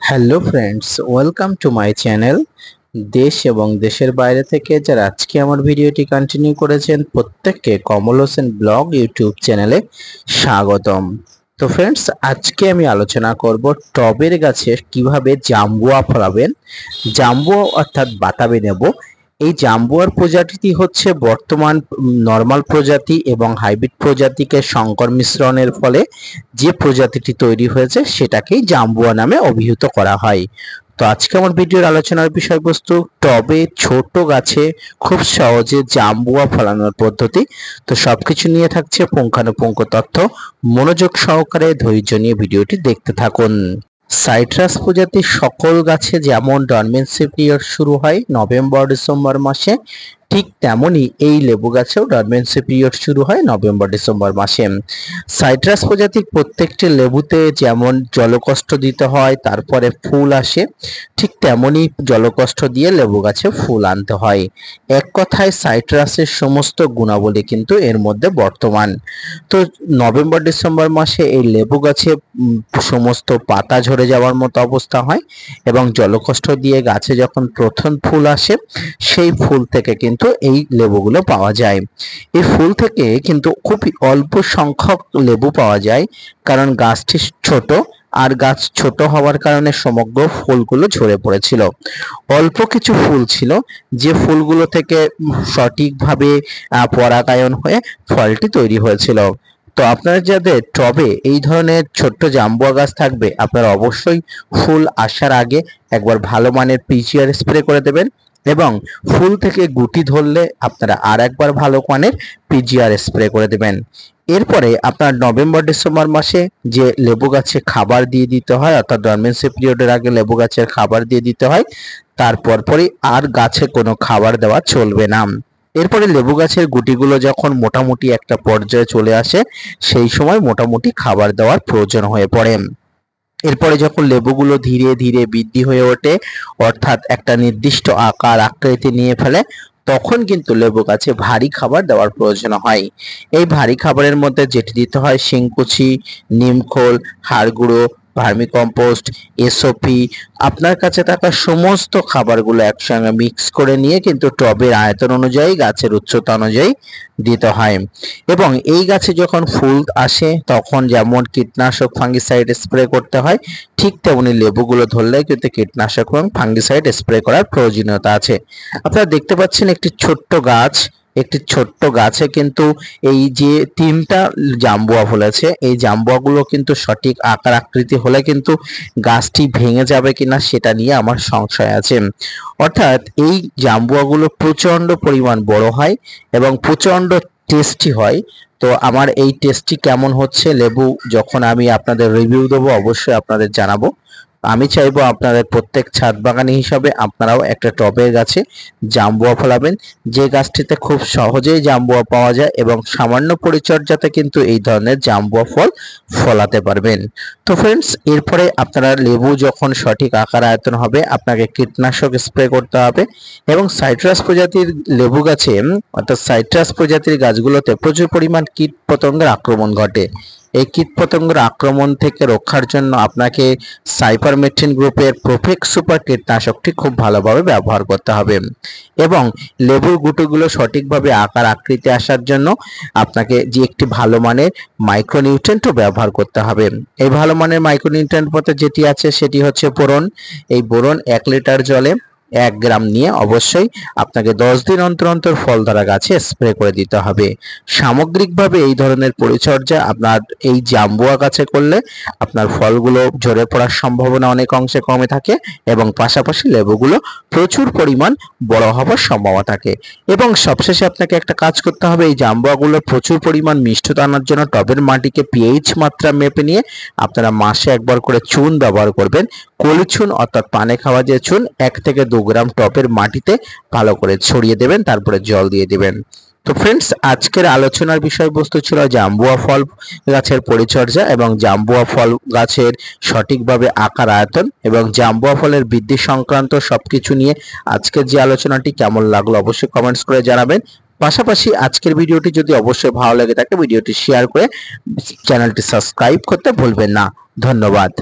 Hello friends, welcome to my channel. দেশ এবং দেশের বাইরে থেকে যারা আজকে আমার ভিডিওটি কন্টিনিউ করেছেন প্রত্যেককে কমল হোসেন ব্লগ ইউটিউব চ্যানেলে স্বাগতম। তো ফ্রেন্ডস, আজকে আমি আলোচনা করব টবের গাছে কিভাবে জাম্বুয়া ফলাবেন। জাম্বুয়া অর্থাৎ বাতাবি নেবু। এই জাম্বুয়ার প্রজাতিটি হচ্ছে বর্তমান নর্মাল প্রজাতি এবং হাইব্রিড প্রজাতিকে সংকর মিশ্রণের ফলে যে প্রজাতিটি তৈরি হয়েছে সেটাকেই জাম্বুয়া নামে অভিহিত করা হয়। তো আজকে আমার ভিডিওর আলোচনার বিষয়বস্তু টবে ছোট গাছে খুব সহজে জাম্বুয়া ফলানোর পদ্ধতি। তো সবকিছু নিয়ে থাকছে পুঙ্খানুপুঙ্খ তথ্য। মনোযোগ সহকারে ধৈর্য নিয়ে ভিডিওটি দেখতে থাকুন। সাইট্রাস প্রজাতির সকল গাছে যেমন ডরমেন্সি পিরিয়ড শুরু হয় নভেম্বর-ডিসেম্বর মাসে, ঠিক তেমনি এই লেবু গাছেও ডরমেন্সি পিরিয়ড শুরু হয় নভেম্বর-ডিসেম্বর মাসে। সাইট্রাস প্রজাতির প্রত্যেকটি লেবুতে যেমন জলকষ্ট দিতে হয় তারপরে ফুল আসে, ঠিক তেমনি জলকষ্ট দিয়ে লেবু গাছে ফুল আনতে হয়। এক কথায় সাইট্রাসের সমস্ত গুণাবলী কিন্তু এর মধ্যে বর্তমান। তো নভেম্বর-ডিসেম্বর মাসে এই লেবু গাছে সমস্ত পাতা ঝরে যাওয়ার মতো অবস্থা হয় এবং জলকষ্ট দিয়ে গাছে যখন প্রথম ফুল আসে সেই ফুল থেকে কিন্তু এই লেবুগুলো পাওয়া যায়। এই ফুল থেকে কিন্তু খুবই অল্প সংখ্যক লেবু পাওয়া যায়, কারণ গাছটি ছোট আর গাছ ছোট হওয়ার কারণে সমগ্র ফুলগুলো ঝরে পড়েছিল। অল্প কিছু ফুল ছিল যে ফুলগুলো থেকে সঠিকভাবে পরাগায়ন হয়ে ফলটি তৈরি হয়েছিল। তো আপনারা যাদের টবে এই ধরনের ছোট্ট জাম্বুয়া গাছ থাকবে, আপনারা অবশ্যই ফুল আসার আগে একবার ভালো মানের পিজিআর স্প্রে করে দেবেন এবং ফুল থেকে গুটি ধরলে আপনারা আর একবার ভালো মানের পিজিআর স্প্রে করে দেবেন। এরপরে আপনার নভেম্বর-ডিসেম্বর মাসে যে লেবু গাছে খাবার দিয়ে দিতে হয়, অর্থাৎ ডরমেন্সি পিরিয়ডের আগে লেবু গাছের খাবার দিয়ে দিতে হয়, তারপর পরই আর গাছে কোনো খাবার দেওয়া চলবে না। এরপরে লেবু গাছের গুটিগুলো যখন মোটামুটি একটা পর্যায়ে চলে আসে সেই সময় মোটামুটি খাবার দেওয়ার প্রয়োজন হয়ে পড়ে। এরপরে যখন লেবুগুলো ধীরে ধীরে বৃদ্ধি হয়ে ওঠে, অর্থাৎ একটা নির্দিষ্ট আকার আকৃতি নিয়ে ফেলে, তখন কিন্তু লেবু গাছে ভারী খাবার দেওয়ার প্রয়োজন হয়। এই ভারী খাবারের মধ্যে যেটি দিতে হয় শিংকুচি, নিমখোল, হাড় গুঁড়ো, ভার্মিকম্পোস্ট, এসওপি, আপনার কাছে থাকা সমস্ত খাবারগুলো একসঙ্গে মিক্স করে নিয়ে কিন্তু টবের আয়তন অনুযায়ী গাছের উচ্চতা অনুযায়ী দিতে হয়। এবং এই গাছে যখন ফুল আসে তখন যেমন কীটনাশক ফাঙ্গিসাইড স্প্রে করতে হয়, ঠিক তেমনি লেবুগুলো ধরলে কিন্তু কীটনাশক এবং ফাঙ্গিসাইড স্প্রে করার প্রয়োজনীয়তা আছে। আপনারা দেখতে পাচ্ছেন একটি ছোট্ট গাছে কিন্তু এই যে তিনটা জাম্বুয়া ফলেছে, এই জাম্বুয়াগুলো কিন্তু সঠিক আকার আকৃতি হলে কিন্তু গাছটি ভেঙে যাবে কিনা সেটা নিয়ে আমার সংশয় আছে। অর্থাৎ এই জাম্বুয়াগুলো প্রচন্ড পরিমাণ বড় হয় এবং প্রচন্ড টেস্টি হয়। তো আমার এই টেস্টি কেমন হচ্ছে লেবু যখন আমি আপনাদের রিভিউ দেবো অবশ্যই আপনাদের জানাবো। আমি চাইবো আপনাদের প্রত্যেক ছাদ বাগানি হিসাবে আপনারাও একটা টবের গাছে জাম্বুয়া ফলাবেন, যে গাছটিতে খুব সহজেই জাম্বুয়া পাওয়া যায় এবং সামান্য পরিচর্যাতে কিন্তু এই ধরনের জাম্বুয়া ফল ফলাতে পারবেন। তো ফ্রেন্ডস, এরপরে আপনারা লেবু যখন সঠিক আকার আয়তন হবে আপনাকে কীটনাশক স্প্রে করতে হবে এবং সাইট্রাস প্রজাতির লেবু গাছে অর্থাৎ সাইট্রাস প্রজাতির গাছগুলোতে প্রচুর পরিমাণ কীট পতঙ্গের আক্রমণ ঘটে। এই কীটপতঙ্গের আক্রমণ থেকে রক্ষার জন্য আপনাকে সাইপারমেথ্রিন গ্রুপের প্রোফেক্স সুপার কীটনাশকটি খুব ভালোভাবে ব্যবহার করতে হবে এবং লেবুর গুঁটোগুলো সঠিকভাবে আকার আকৃতি আসার জন্য আপনাকে যে একটি ভালো মানের মাইক্রোনিউট্রিয়েন্টও ব্যবহার করতে হবে। এই ভালো মানের মাইক্রোনিউট্রিয়েন্ট মধ্যে যেটি আছে সেটি হচ্ছে বোরন। এই বোরন 1 লিটার জলে 1 গ্রাম নিয়ে অবশ্যই আপনাকে 10 দিন অন্তর অন্তর ফল ধরা গাছে স্প্রে করে দিতে হবে। সামগ্রিকভাবে এই ধরনের পরিচর্যা আপনার এই জাম্বুয়া গাছে করলে আপনার ফলগুলো ঝরে পড়ার সম্ভাবনা অনেক অংশে কমে থাকে এবং পাশাপাশি লেবুগুলো প্রচুর পরিমাণ বড় হওয়ার সম্ভাবনা থাকে। এবং সবশেষে আপনাকে একটা কাজ করতে হবে, এই জাম্বুয়াগুলো প্রচুর পরিমাণ মিষ্টতা আনার জন্য টবের মাটিকে পিএইচ মাত্রা মেপে নিয়ে আপনারা মাসে একবার করে চুন ব্যবহার করবেন। কলি চুন অর্থাৎ পানে খাওয়া যে চুন 1 থেকে 2 গ্রাম টবের মাটিতে ভালো করে ছড়িয়ে দেবেন, তারপরে জল দিয়ে দিবেন। তো ফ্রেন্ডস, আজকের আলোচনার বিষয়বস্তু ছিল জাম্বুয়া ফল গাছের পরিচর্যা এবং জাম্বুয়া ফল গাছের সঠিকভাবে আকার আয়তন এবং জাম্বুয়া ফলের বৃদ্ধি সংক্রান্ত সবকিছু নিয়ে আজকের যে আলোচনাটি কেমন লাগলো অবশ্যই কমেন্টস করে জানাবেন। পাশাপাশি আজকের ভিডিওটি যদি অবশ্যই ভালো লেগে থাকে ভিডিওটি শেয়ার করে চ্যানেলটি সাবস্ক্রাইব করতে ভুলবেন না। ধন্যবাদ।